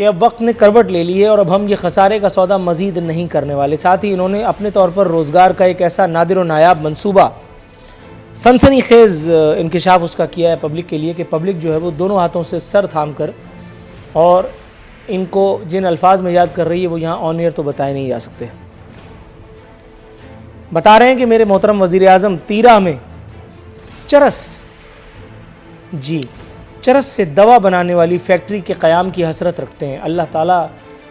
कि अब वक्त ने करवट ले ली है और अब हम ये खसारे का सौदा मज़ीद नहीं करने वाले। साथ ही इन्होंने अपने तौर पर रोज़गार का एक ऐसा नादिर व नायाब मंसूबा, सनसनीखेज़ इंकिशाफ उसका किया है पब्लिक के लिए कि पब्लिक जो है वो दोनों हाथों से सर थाम कर, और इनको जिन अल्फाज में याद कर रही है वो यहाँ ऑन एयर तो बताए नहीं जा सकते। बता रहे हैं कि मेरे मोहतरम वज़ीर आज़म तीरा में चरस से दवा बनाने वाली फैक्ट्री के क़याम की हसरत रखते हैं। अल्लाह ताला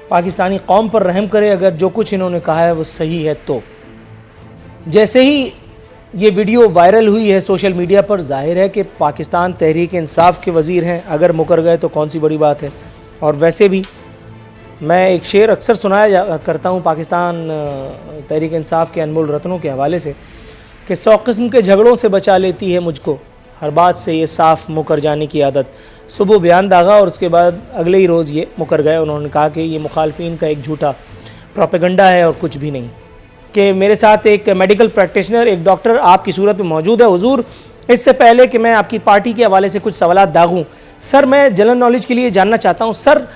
पाकिस्तानी कौम पर रहम करे अगर जो कुछ इन्होंने कहा है वो सही है तो। जैसे ही ये वीडियो वायरल हुई है सोशल मीडिया पर, जाहिर है कि पाकिस्तान तहरीक इंसाफ के वज़ीर हैं, अगर मुकर गए तो कौन सी बड़ी बात है। और वैसे भी मैं एक शेर अक्सर सुनाया करता हूँ पाकिस्तान तहरीक इंसाफ के अनमोल रत्नों के हवाले से कि 100 किस्म के झगड़ों से बचा लेती है मुझको हर बात से ये साफ मुकर जाने की आदत। सुबह बयान दागा और उसके बाद अगले ही रोज़ ये मुकर गए। उन्होंने कहा कि ये मुखालफिन का एक झूठा प्रोपेगेंडा है और कुछ भी नहीं। कि मेरे साथ एक मेडिकल प्रैक्टिशनर, एक डॉक्टर आपकी सूरत में मौजूद है। हुजूर, इससे पहले कि मैं आपकी पार्टी के हवाले से कुछ सवालात दागूं, सर मैं जनरल नॉलेज के लिए जानना चाहता हूं, सर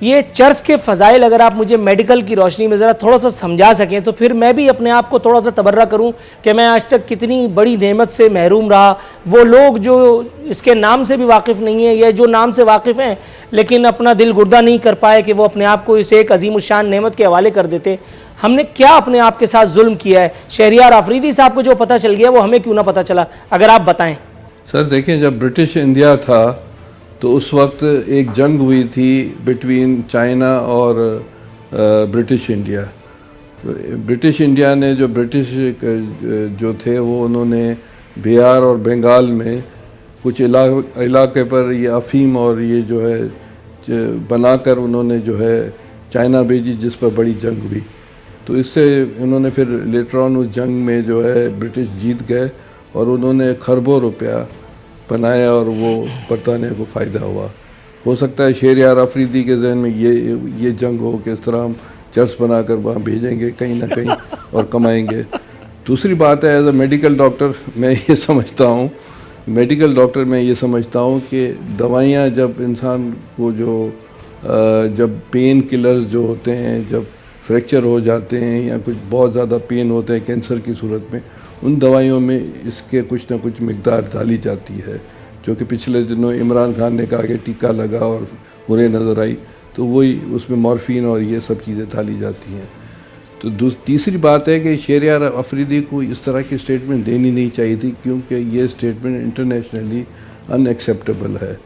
ये चर्च के फ़ज़ाइल अगर आप मुझे मेडिकल की रोशनी में ज़रा थोड़ा सा समझा सकें तो फिर मैं भी अपने आप को थोड़ा सा तबर्रा करूं कि मैं आज तक कितनी बड़ी नेमत से महरूम रहा। वो लोग जो इसके नाम से भी वाकिफ़ नहीं है या जो नाम से वाकिफ़ हैं लेकिन अपना दिल गुर्दा नहीं कर पाए कि वो अपने आप को इसे एक अजीमुशान नेमत के हवाले कर देते। हमने क्या अपने आप के साथ जुल्म किया है? शहरियार आफरीदी साहब को जो पता चल गया वो हमें क्यों ना पता चला, अगर आप बताएँ। सर देखें, जब ब्रिटिश इंडिया था तो उस वक्त एक जंग हुई थी बिटवीन चाइना और ब्रिटिश इंडिया। ब्रिटिश इंडिया ने जो ब्रिटिश जो थे वो उन्होंने बिहार और बंगाल में कुछ इलाके पर ये अफीम और ये जो है बनाकर उन्होंने जो है चाइना भेजी, जिस पर बड़ी जंग हुई। तो इससे उन्होंने फिर लेटर ऑन उस जंग में जो है ब्रिटिश जीत गए और उन्होंने खरबों रुपया बनाया और वो बरतानिया को फ़ायदा हुआ। हो सकता है शहरियार अफरीदी के जहन में ये जंग हो कि इस तरह हम चर्च बनाकर वहाँ भेजेंगे कहीं ना कहीं और कमाएंगे। दूसरी बात है, एज अ मेडिकल डॉक्टर मैं ये समझता हूँ कि दवाइयाँ जब इंसान को जब पेन किलर्स जो होते हैं, जब फ्रैक्चर हो जाते हैं या कुछ बहुत ज़्यादा पेन होते हैं कैंसर की सूरत में, उन दवाइयों में इसके कुछ ना कुछ मिकदार डाली जाती है। जो कि पिछले दिनों इमरान खान ने कहा कि टीका लगा और बुरे नज़र आई, तो वही उसमें मॉर्फिन और ये सब चीज़ें डाली जाती हैं। तो तीसरी बात है कि शहरियार अफरीदी को इस तरह की स्टेटमेंट देनी नहीं चाहिए थी, क्योंकि ये स्टेटमेंट इंटरनेशनली अनएक्सेप्टेबल है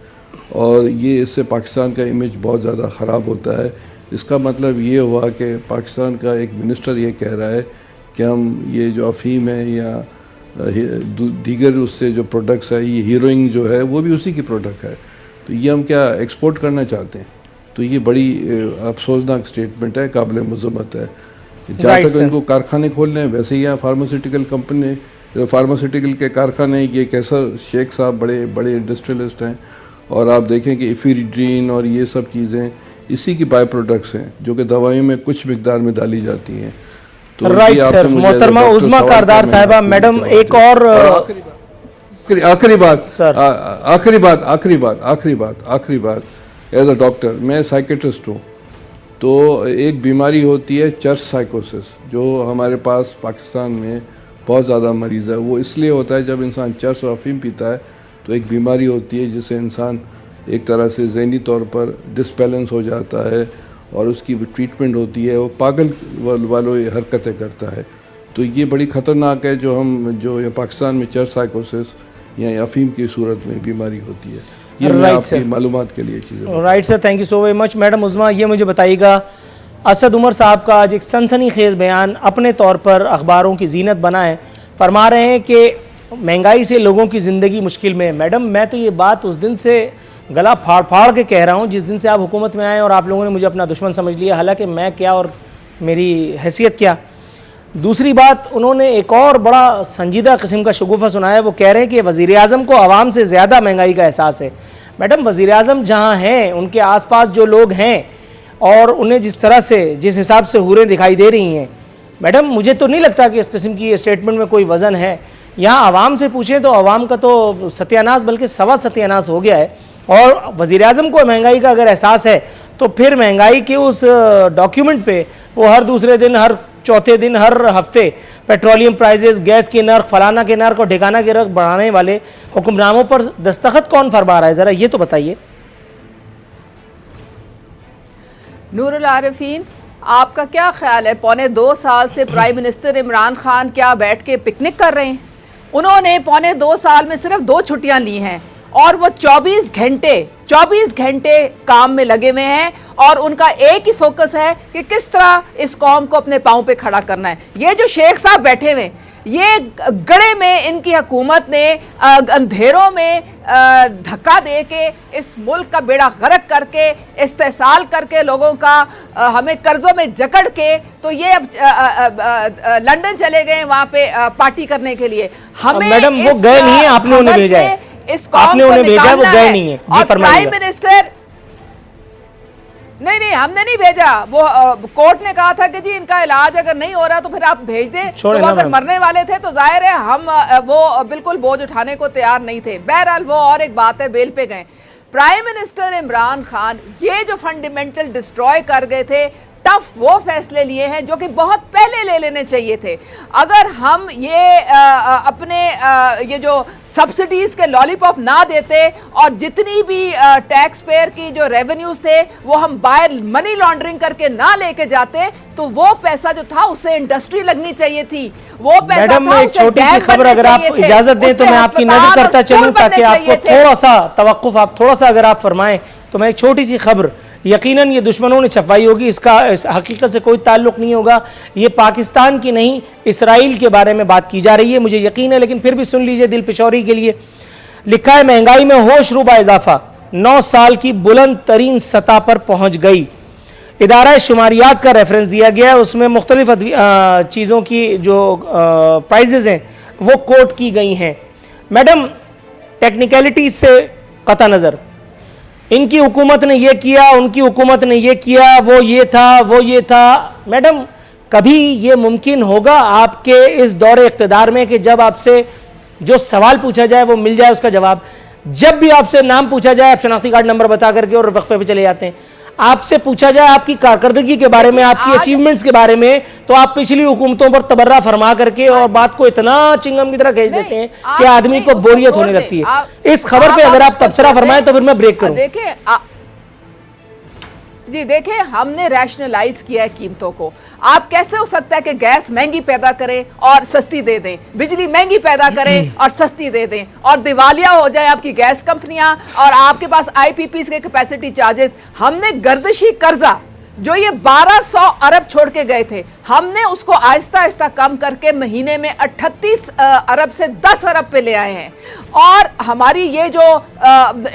और ये इससे पाकिस्तान का इमेज बहुत ज़्यादा ख़राब होता है। इसका मतलब ये हुआ कि पाकिस्तान का एक मिनिस्टर ये कह रहा है कि हम ये जो अफीम है या दीगर उससे जो प्रोडक्ट्स है, ये हीरोइन जो है वो भी उसी की प्रोडक्ट है, तो ये हम क्या एक्सपोर्ट करना चाहते हैं? तो ये बड़ी अफसोसनाक स्टेटमेंट है, काबिल मज़म्मत है। जहाँ तक इनको कारखाने खोलने हैं, वैसे ही यहाँ फार्मास्यूटिकल के कारखाने, ये कैसर शेख साहब बड़े इंडस्ट्रियलिस्ट हैं और आप देखें कि इफिड्रीन और ये सब चीज़ें इसी की बाय प्रोडक्ट्स हैं जो कि दवाइयों में कुछ मिकदार में डाली जाती हैं। तो राइट सर। मोहतरमा उज़्मा कारदार साहिबा, मैडम एक और आखिरी बात एज अ डॉक्टर, मैं साइकेट्रिस्ट हूँ। तो एक बीमारी होती है चर्च साइकोसिस, जो हमारे पास पाकिस्तान में बहुत ज़्यादा मरीज़ है। वो इसलिए होता है जब इंसान चर्च और अफीम पीता है तो एक बीमारी होती है जिससे इंसान एक तरह से ज़हनी तौर पर डिसबैलेंस हो जाता है और उसकी ट्रीटमेंट होती है, वो पागल वालों हरकतें करता है। तो ये बड़ी ख़तरनाक है जो ये पाकिस्तान में चर्च साइकोसिस या अफीम की सूरत में बीमारी होती है। ये मैं आपकी मालूमात के लिए चीज़ें। Right sir, thank you so very much. Madam Uzma, ये मुझे बताइएगा, असद उमर साहब का आज एक सनसनीखेज़ बयान अपने तौर पर अखबारों की जीनत बना है। फरमा रहे हैं कि महंगाई से लोगों की ज़िंदगी मुश्किल में है। मैडम, मैं तो ये बात उस दिन से गला फाड़ फाड़ के कह रहा हूँ जिस दिन से आप हुकूमत में आए और आप लोगों ने मुझे अपना दुश्मन समझ लिया, हालांकि मैं क्या और मेरी हैसियत क्या। दूसरी बात, उन्होंने एक और बड़ा संजीदा किस्म का शगुफ़ा सुनाया। वो कह रहे हैं कि वज़ीर आज़म को आवाम से ज़्यादा महंगाई का एहसास है। मैडम, वज़ीर आज़म जहाँ हैं, उनके आसपास जो लोग हैं और उन्हें जिस तरह से जिस हिसाब से हुरें दिखाई दे रही हैं, मैडम मुझे तो नहीं लगता कि इस किस्म की स्टेटमेंट में कोई वज़न है। यहाँ आवाम से पूछें तो आवाम का तो सत्यानाश बल्कि सवा सत्यानाश हो गया है। और वज़ीर आज़म को महंगाई का अगर एहसास है तो फिर महंगाई के उस डॉक्यूमेंट पे वो हर दूसरे दिन, हर चौथे दिन, हर हफ्ते पेट्रोलियम प्राइसेस, गैस के नर्क, फलाना के नर्क और ठिकाना के नर्क बढ़ाने वाले हुक्मरानों पर दस्तखत कौन फरमा रहा है, ज़रा ये तो बताइए। नूरुल आरिफीन, आपका क्या ख्याल है, 2.25 साल से प्राइम मिनिस्टर इमरान खान क्या बैठ के पिकनिक कर रहे हैं? उन्होंने 2.25 साल में सिर्फ 2 छुट्टियां ली हैं और वो 24 घंटे काम में लगे हुए हैं और उनका एक ही फोकस है कि किस तरह इस कौम को अपने पांव पे खड़ा करना है। ये जो शेख साहब बैठे हुए, ये गड़े में इनकी हुकूमत ने अंधेरों में धक्का दे के इस मुल्क का बेड़ा गर्क करके, इस्तेसाल करके लोगों का, हमें कर्जों में जकड़ के, तो ये अब लंदन चले गए वहां पे पार्टी करने के लिए। हमें मैडम वो गए नहीं है, आपने उन्हें भेजा है, इस कौम आपने उन्हें भेजा, वो गए नहीं है। और प्राइम मिनिस्टर नहीं, हमने नहीं भेजा, वो कोर्ट ने कहा था कि जी इनका इलाज अगर नहीं हो रहा तो फिर आप भेज दें। तो वो अगर मरने वाले थे तो जाहिर है हम वो बिल्कुल बोझ उठाने को तैयार नहीं थे। बहरहाल वो और एक बात है, बेल पे गए। प्राइम मिनिस्टर इमरान खान ये जो फंडामेंटल डिस्ट्रॉय कर गए थे, टफ वो फैसले लिए हैं जो कि बहुत पहले ले लेने चाहिए थे। अगर हम ये अपने ये जो सब्सिडीज के लॉलीपॉप ना देते और जितनी भी टैक्स पेयर की जो रेवेन्यूज थे वो हम बाहर मनी लॉन्ड्रिंग करके ना लेके जाते, तो वो पैसा जो था उसे इंडस्ट्री लगनी चाहिए थी। वो पैसा मैडम एक छोटी सी खबर अगर आप इजाजत दें तो मैं आपकी नजर करता चलूं, ताकि आपको थोड़ा सा तवक्कुफ, आप थोड़ा सा अगर आप फरमाएं तो मैं एक छोटी सी खबर, यकीनन ये दुश्मनों ने छपवाई होगी, इसका इस हकीकत से कोई ताल्लुक नहीं होगा, ये पाकिस्तान की नहीं इसराइल के बारे में बात की जा रही है, मुझे यकीन है, लेकिन फिर भी सुन लीजिए दिल पिशौरी के लिए। लिखा है महंगाई में होशरुबा इजाफा 9 साल की बुलंद तरीन सतह पर पहुंच गई। इदारा शुमारियात का रेफरेंस दिया गया है, उसमें मुख्तलिफ चीज़ों की जो प्राइजेज हैं वो कोट की गई हैं। मैडम टेक्निकलिटीज से कता नज़र, इनकी हुकूमत ने ये किया, उनकी हुकूमत ने ये किया, वो ये था, वो ये था। मैडम कभी ये मुमकिन होगा आपके इस दौरे इक़्तिदार में कि जब आपसे जो सवाल पूछा जाए वो मिल जाए उसका जवाब? जब भी आपसे नाम पूछा जाए आप शनाख्ती कार्ड नंबर बता करके और वक्फे पे चले जाते हैं। आपसे पूछा जाए आपकी कारकर्दगी के बारे में, आपकी अचीवमेंट्स के बारे में, तो आप पिछली हुकूमतों पर तबर्रा फरमा करके और बात को इतना चिंगम की तरह खींच देते हैं कि आदमी को बोरियत होने लगती है। इस खबर पे अगर आप तबसरा फरमाएं तो फिर मैं ब्रेक करूं। देखिए हमने रैशनलाइज किया है कीमतों को। आप कैसे हो सकता है कि गैस महंगी पैदा करें और सस्ती दे दें, बिजली महंगी पैदा करें और सस्ती दे दें, और दिवालिया हो जाए आपकी गैस कंपनियां और आपके पास आईपीपीस के कैपेसिटी चार्जेस। हमने गर्दिशी कर्जा जो ये 1200 अरब छोड़ के गए थे, हमने उसको आहिस्ता आहिस्ता कम करके महीने में 38 अरब से 10 अरब पे ले आए हैं। और हमारी ये जो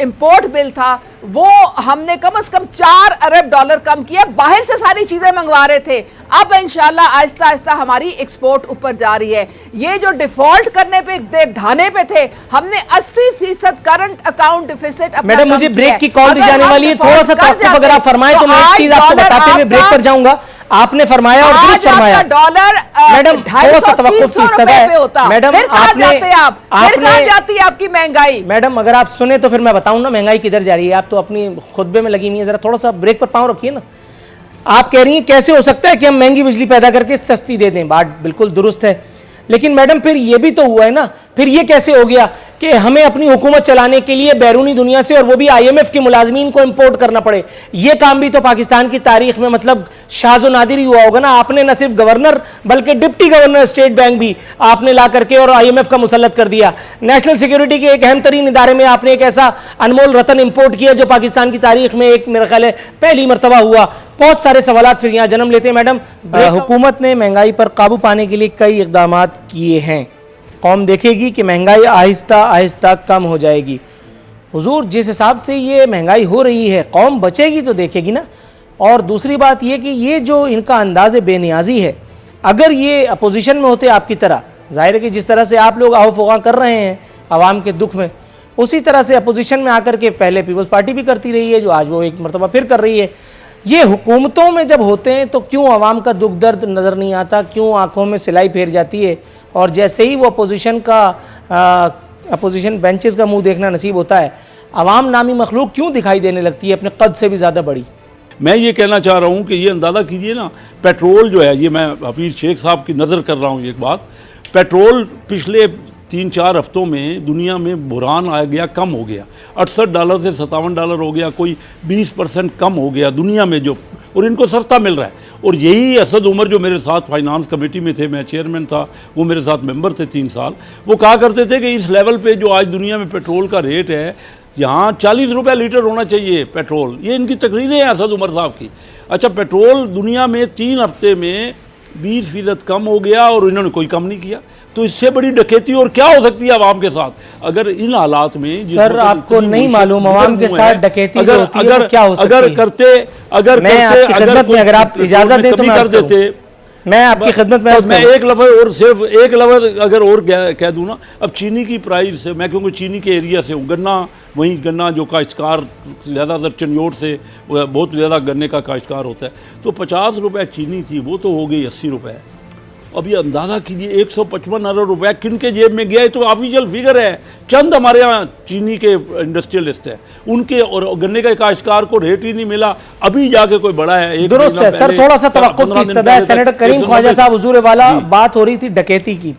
इंपोर्ट बिल था वो हमने कम से कम 4 अरब डॉलर कम किया, बाहर से सारी चीजें मंगवा रहे थे। अब इंशाल्लाह आहिस्ता आहिस्ता हमारी एक्सपोर्ट ऊपर जा रही है। ये जो डिफॉल्ट करने पे धाने पे थे, हमने 80% करंट अकाउंट डिफिसिट अपना मैडम मुझे ब्रेक की कॉल दी जाने वाली है, थोड़ा सा तवक्कुफ अगर आप फरमाएं तो मैं एक चीज आपको बताते हुए ब्रेक पर जाऊंगा। आपने फरमाया और दुरुस्त फरमाया डॉलर मैडम, थोड़ा सा तवक्कुफ की इस्तदा है मैडम। आपने जाती है आपकी महंगाई। मैडम अगर आप सुने तो फिर मैं बताऊं ना महंगाई किधर जा रही है। आप तो अपनी खुतबे में लगी हुई है, जरा थोड़ा सा ब्रेक पर पांव रखिए ना। आप कह रही हैं कैसे हो सकता है कि हम महंगी बिजली पैदा करके सस्ती दे दें, बात बिल्कुल दुरुस्त है, लेकिन मैडम फिर ये भी तो हुआ है ना, फिर ये कैसे हो गया कि हमें अपनी हुकूमत चलाने के लिए बैरूनी दुनिया से और वो भी IMF के मुलाजमीन को इंपोर्ट करना पड़े? ये काम भी तो पाकिस्तान की तारीख में मतलब शाज़ो नादिर ही हुआ होगा ना। आपने न सिर्फ गवर्नर बल्कि डिप्टी गवर्नर स्टेट बैंक भी आपने ला करके और IMF का मुसल्लत कर दिया। नेशनल सिक्योरिटी के एक अहम तरीन इदारे में आपने एक ऐसा अनमोल रतन इंपोर्ट किया जो पाकिस्तान की तारीख में एक मेरा ख्याल है पहली मरतबा हुआ। बहुत सारे सवाल फिर यहाँ जन्म लेते हैं। मैडम हुकूमत ने महंगाई पर काबू पाने के लिए कई इकदाम किए हैं, कौम देखेगी कि महंगाई आहिस्ता आहिस्ता कम हो जाएगी। हुजूर जिस हिसाब से ये महंगाई हो रही है कौम बचेगी तो देखेगी ना। और दूसरी बात ये कि ये जो इनका अंदाज़ बेनियाजी है, अगर ये अपोजिशन में होते आपकी तरह, जाहिर है कि जिस तरह से आप लोग आओ कर रहे हैं आवाम के दुख में, उसी तरह से अपोजिशन में आकर के पहले पीपल्स पार्टी भी करती रही है, जो आज वो एक मरतबा फिर कर रही है। ये हुकूमतों में जब होते हैं तो क्यों आवाम का दुख दर्द नज़र नहीं आता, क्यों आंखों में सिलाई फेर जाती है, और जैसे ही वो अपोजिशन बेंचेस का मुंह देखना नसीब होता है, आवाम नामी मखलूक क्यों दिखाई देने लगती है अपने कद से भी ज़्यादा बड़ी? मैं ये कहना चाह रहा हूँ कि ये अंदाज़ा कीजिए ना, पेट्रोल जो है, ये मैं हफीज़ शेख साहब की नज़र कर रहा हूँ एक बात, पेट्रोल पिछले 3-4 हफ्तों में दुनिया में बुरान आ गया, कम हो गया, $68 से $57 हो गया, कोई 20% कम हो गया दुनिया में जो, और इनको सस्ता मिल रहा है। और यही असद उमर जो मेरे साथ फाइनेंस कमेटी में थे, मैं चेयरमैन था, वो मेरे साथ मेंबर थे 3 साल, वो कहा करते थे कि इस लेवल पे जो आज दुनिया में पेट्रोल का रेट है, यहाँ 40 रुपये लीटर होना चाहिए पेट्रोल। ये इनकी तकरीरें हैं असद उमर साहब की। अच्छा, पेट्रोल दुनिया में 3 हफ्ते में 20% कम हो गया और इन्होंने कोई कम नहीं किया। तो इससे बड़ी डकैती और क्या हो सकती है आवाम के साथ? अगर इन हालात में सर आपको नहीं मालूम आवाम के साथ डकैती जो होती है क्या हो सकती है? अगर आप इजाजत दें तो मैं कर देते, मैं आपकी खिदमत में मैं एक लफ्ज़ और सिर्फ एक लफ्ज़ अगर और कह दूँ ना, अब चीनी की प्राइस, मैं क्योंकि चीनी के एरिया से हूँ, गन्ना वहीं गन्ना जो काश्तकार ज़्यादातर चन्योट से बहुत ज़्यादा गन्ने का काश्तकार होता है, तो 50 रुपये चीनी थी, वो तो हो गई 80 रुपये। अब ये अंदाज़ा कीजिए 155 अरब रुपये किन के जेब में गया। तो ऑफिशियल फिगर है, चंद हमारे यहाँ चीनी के इंडस्ट्रियलिस्ट है, उनके और गन्ने के काश्तकार को रेट ही नहीं मिला, अभी जाके कोई बड़ा है। दुरुस्त है सर, थोड़ा सा तवक्कुफ की इस्तदा है। सेनेटर करीम ख्वाजा साहब हुजूर वाला, बात हो रही थी डकैती की।